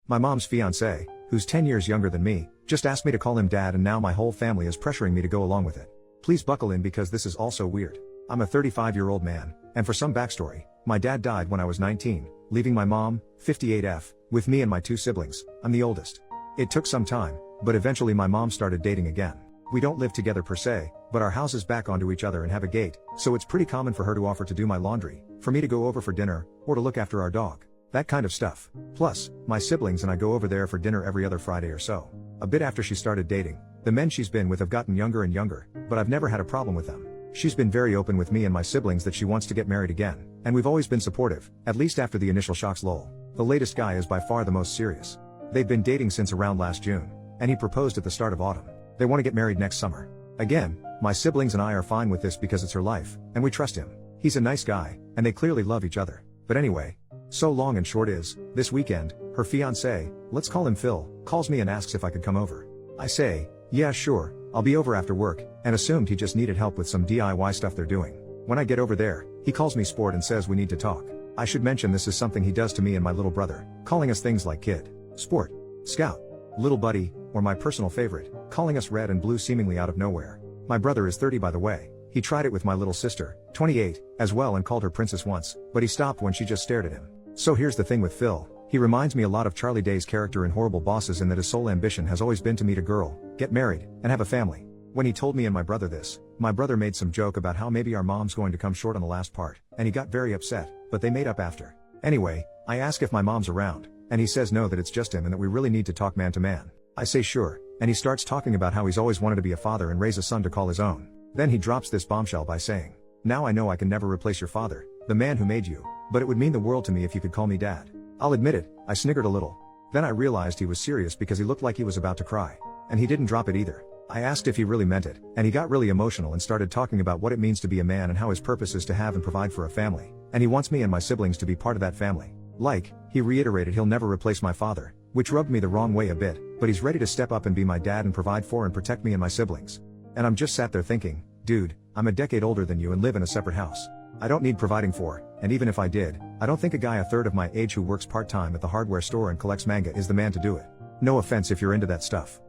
My mom's fiancé, who's 10 years younger than me, just asked me to call him dad, and now my whole family is pressuring me to go along with it. Please buckle in because this is also weird. I'm a 35-year-old man, and for some backstory, my dad died when I was 19, leaving my mom, 58F, with me and my two siblings. I'm the oldest. It took some time, but eventually my mom started dating again. We don't live together per se, but our houses back onto each other and have a gate, so it's pretty common for her to offer to do my laundry, for me to go over for dinner, or to look after our dog. That kind of stuff. Plus, my siblings and I go over there for dinner every other Friday or so. A bit after she started dating, the men she's been with have gotten younger and younger, but I've never had a problem with them. She's been very open with me and my siblings that she wants to get married again, and we've always been supportive, at least after the initial shocks. Lol. The latest guy is by far the most serious. They've been dating since around last June, and he proposed at the start of autumn. They want to get married next summer. Again, my siblings and I are fine with this because it's her life, and we trust him. He's a nice guy, and they clearly love each other. But anyway, so long and short is, this weekend, her fiancé, let's call him Phil, calls me and asks if I could come over. I say, yeah sure, I'll be over after work, and assumed he just needed help with some DIY stuff they're doing. When I get over there, he calls me sport and says we need to talk. I should mention this is something he does to me and my little brother, calling us things like kid, sport, scout, little buddy, or my personal favorite, calling us red and blue seemingly out of nowhere. My brother is 30 by the way. He tried it with my little sister, 28, as well, and called her princess once, but he stopped when she just stared at him. So here's the thing with Phil, he reminds me a lot of Charlie Day's character in Horrible Bosses in that his sole ambition has always been to meet a girl, get married, and have a family. When he told me and my brother this, my brother made some joke about how maybe our mom's going to come short on the last part, and he got very upset, but they made up after. Anyway, I ask if my mom's around, and he says no, that it's just him and that we really need to talk man to man. I say sure, and he starts talking about how he's always wanted to be a father and raise a son to call his own. Then he drops this bombshell by saying, now I know I can never replace your father, the man who made you, but it would mean the world to me if you could call me dad. I'll admit it, I sniggered a little. Then I realized he was serious because he looked like he was about to cry. And he didn't drop it either. I asked if he really meant it, and he got really emotional and started talking about what it means to be a man and how his purpose is to have and provide for a family, and he wants me and my siblings to be part of that family. Like, he reiterated he'll never replace my father, which rubbed me the wrong way a bit, but he's ready to step up and be my dad and provide for and protect me and my siblings. And I'm just sat there thinking, dude, I'm a decade older than you and live in a separate house. I don't need providing for, and even if I did, I don't think a guy a third of my age who works part-time at the hardware store and collects manga is the man to do it. No offense if you're into that stuff.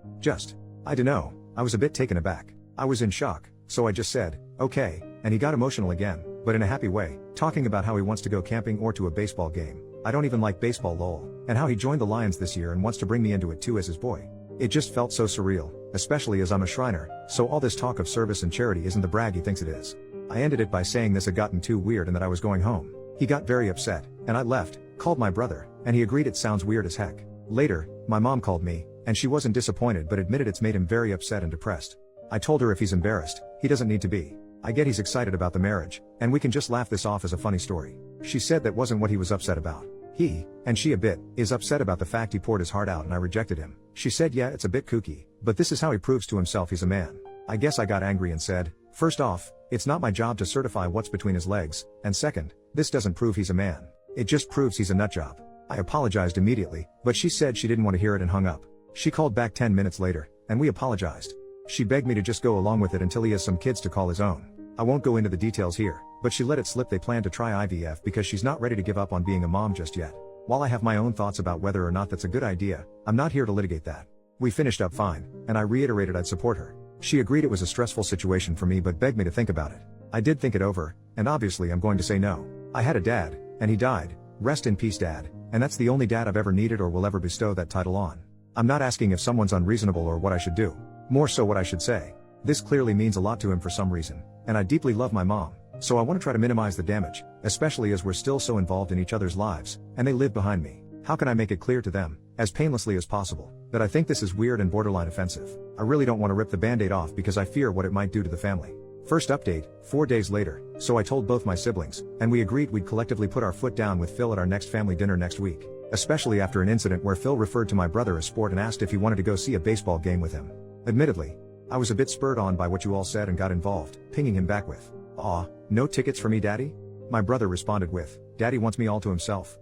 I dunno, I was a bit taken aback. I was in shock, so I just said, okay, and he got emotional again, but in a happy way, talking about how he wants to go camping or to a baseball game. I don't even like baseball lol, and how he joined the Lions this year and wants to bring me into it too as his boy. It just felt so surreal, especially as I'm a Shriner, so all this talk of service and charity isn't the brag he thinks it is. I ended it by saying this had gotten too weird and that I was going home. He got very upset, and I left, called my brother, and he agreed it sounds weird as heck. Later, my mom called me, and she wasn't disappointed but admitted it's made him very upset and depressed. I told her if he's embarrassed, he doesn't need to be. I get he's excited about the marriage, and we can just laugh this off as a funny story. She said that wasn't what he was upset about. He, and she a bit, is upset about the fact he poured his heart out and I rejected him. She said yeah, it's a bit kooky, but this is how he proves to himself he's a man. I guess I got angry and said, first off, it's not my job to certify what's between his legs, and second, this doesn't prove he's a man. It just proves he's a nutjob. I apologized immediately, but she said she didn't want to hear it and hung up. She called back 10 minutes later, and we apologized. She begged me to just go along with it until he has some kids to call his own. I won't go into the details here, but she let it slip they plan to try IVF because she's not ready to give up on being a mom just yet. While I have my own thoughts about whether or not that's a good idea, I'm not here to litigate that. We finished up fine, and I reiterated I'd support her. She agreed it was a stressful situation for me but begged me to think about it. I did think it over, and obviously I'm going to say no. I had a dad, and he died. Rest in peace dad, and that's the only dad I've ever needed or will ever bestow that title on. I'm not asking if someone's unreasonable or what I should do. More so what I should say. This clearly means a lot to him for some reason, and I deeply love my mom, so I want to try to minimize the damage, especially as we're still so involved in each other's lives, and they live behind me. How can I make it clear to them, as painlessly as possible, that I think this is weird and borderline offensive? I really don't want to rip the band-aid off because I fear what it might do to the family. First update, 4 days later, so I told both my siblings, and we agreed we'd collectively put our foot down with Phil at our next family dinner next week, especially after an incident where Phil referred to my brother as sport and asked if he wanted to go see a baseball game with him. Admittedly, I was a bit spurred on by what you all said and got involved, pinging him back with, "Aw, no tickets for me daddy?" My brother responded with, "Daddy wants me all to himself."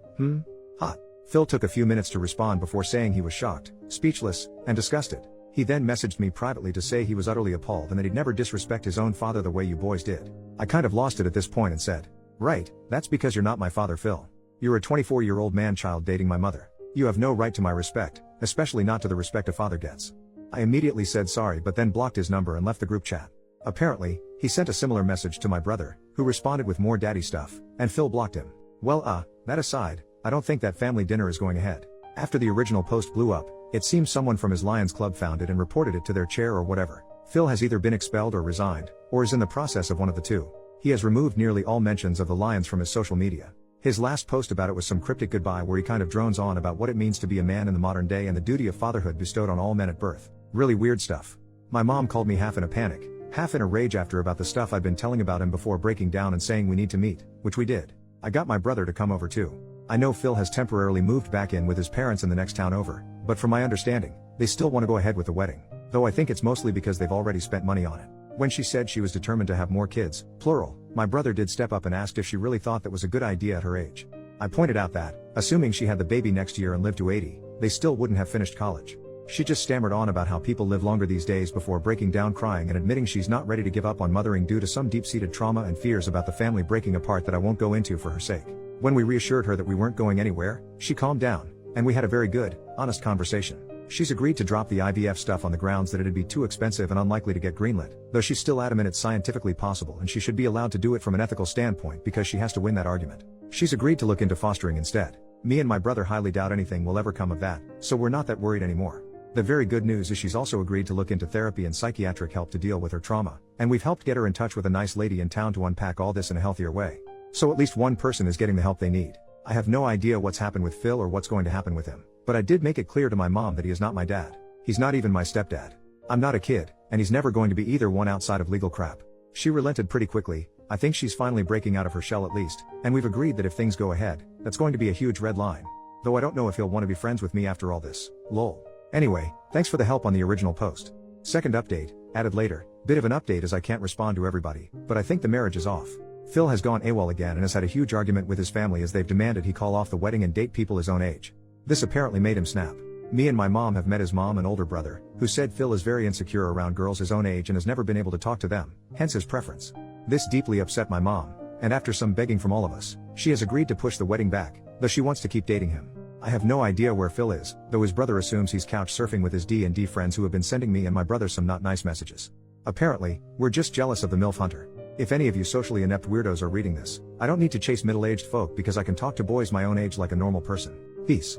Hot. Phil took a few minutes to respond before saying he was shocked, speechless, and disgusted. He then messaged me privately to say he was utterly appalled and that he'd never disrespect his own father the way you boys did. I kind of lost it at this point and said, "Right, that's because you're not my father Phil. You're a 24-year-old man-child dating my mother. You have no right to my respect, especially not to the respect a father gets. I immediately said sorry but then blocked his number and left the group chat. Apparently, he sent a similar message to my brother, who responded with more daddy stuff, and Phil blocked him. Well that aside, I don't think that family dinner is going ahead. After the original post blew up, it seems someone from his Lions Club found it and reported it to their chair or whatever. Phil has either been expelled or resigned, or is in the process of one of the two. He has removed nearly all mentions of the Lions from his social media. His last post about it was some cryptic goodbye where he kind of drones on about what it means to be a man in the modern day and the duty of fatherhood bestowed on all men at birth. Really weird stuff. My mom called me half in a panic, half in a rage after about the stuff I'd been telling about him before breaking down and saying we need to meet, which we did. I got my brother to come over too. I know Phil has temporarily moved back in with his parents in the next town over, but from my understanding, they still want to go ahead with the wedding. Though I think it's mostly because they've already spent money on it. When she said she was determined to have more kids, plural, my brother did step up and asked if she really thought that was a good idea at her age. I pointed out that, assuming she had the baby next year and lived to 80, they still wouldn't have finished college. She just stammered on about how people live longer these days before breaking down crying and admitting she's not ready to give up on mothering due to some deep-seated trauma and fears about the family breaking apart that I won't go into for her sake. When we reassured her that we weren't going anywhere, she calmed down, and we had a very good, honest conversation. She's agreed to drop the IVF stuff on the grounds that it'd be too expensive and unlikely to get greenlit, though she's still adamant it's scientifically possible and she should be allowed to do it from an ethical standpoint because she has to win that argument. She's agreed to look into fostering instead. Me and my brother highly doubt anything will ever come of that, so we're not that worried anymore. The very good news is she's also agreed to look into therapy and psychiatric help to deal with her trauma, and we've helped get her in touch with a nice lady in town to unpack all this in a healthier way. So at least one person is getting the help they need. I have no idea what's happened with Phil or what's going to happen with him, but I did make it clear to my mom that he is not my dad. He's not even my stepdad. I'm not a kid, and he's never going to be either one outside of legal crap. She relented pretty quickly. I think she's finally breaking out of her shell at least, and we've agreed that if things go ahead, that's going to be a huge red line. Though I don't know if he'll want to be friends with me after all this, lol. Anyway, thanks for the help on the original post. Second update, added later, bit of an update as I can't respond to everybody, but I think the marriage is off. Phil has gone AWOL again and has had a huge argument with his family as they've demanded he call off the wedding and date people his own age. This apparently made him snap. Me and my mom have met his mom and older brother, who said Phil is very insecure around girls his own age and has never been able to talk to them, hence his preference. This deeply upset my mom, and after some begging from all of us, she has agreed to push the wedding back, though she wants to keep dating him. I have no idea where Phil is, though his brother assumes he's couch surfing with his D&D friends who have been sending me and my brother some not nice messages. Apparently, we're just jealous of the MILF hunter. If any of you socially inept weirdos are reading this, I don't need to chase middle-aged folk because I can talk to boys my own age like a normal person. Peace.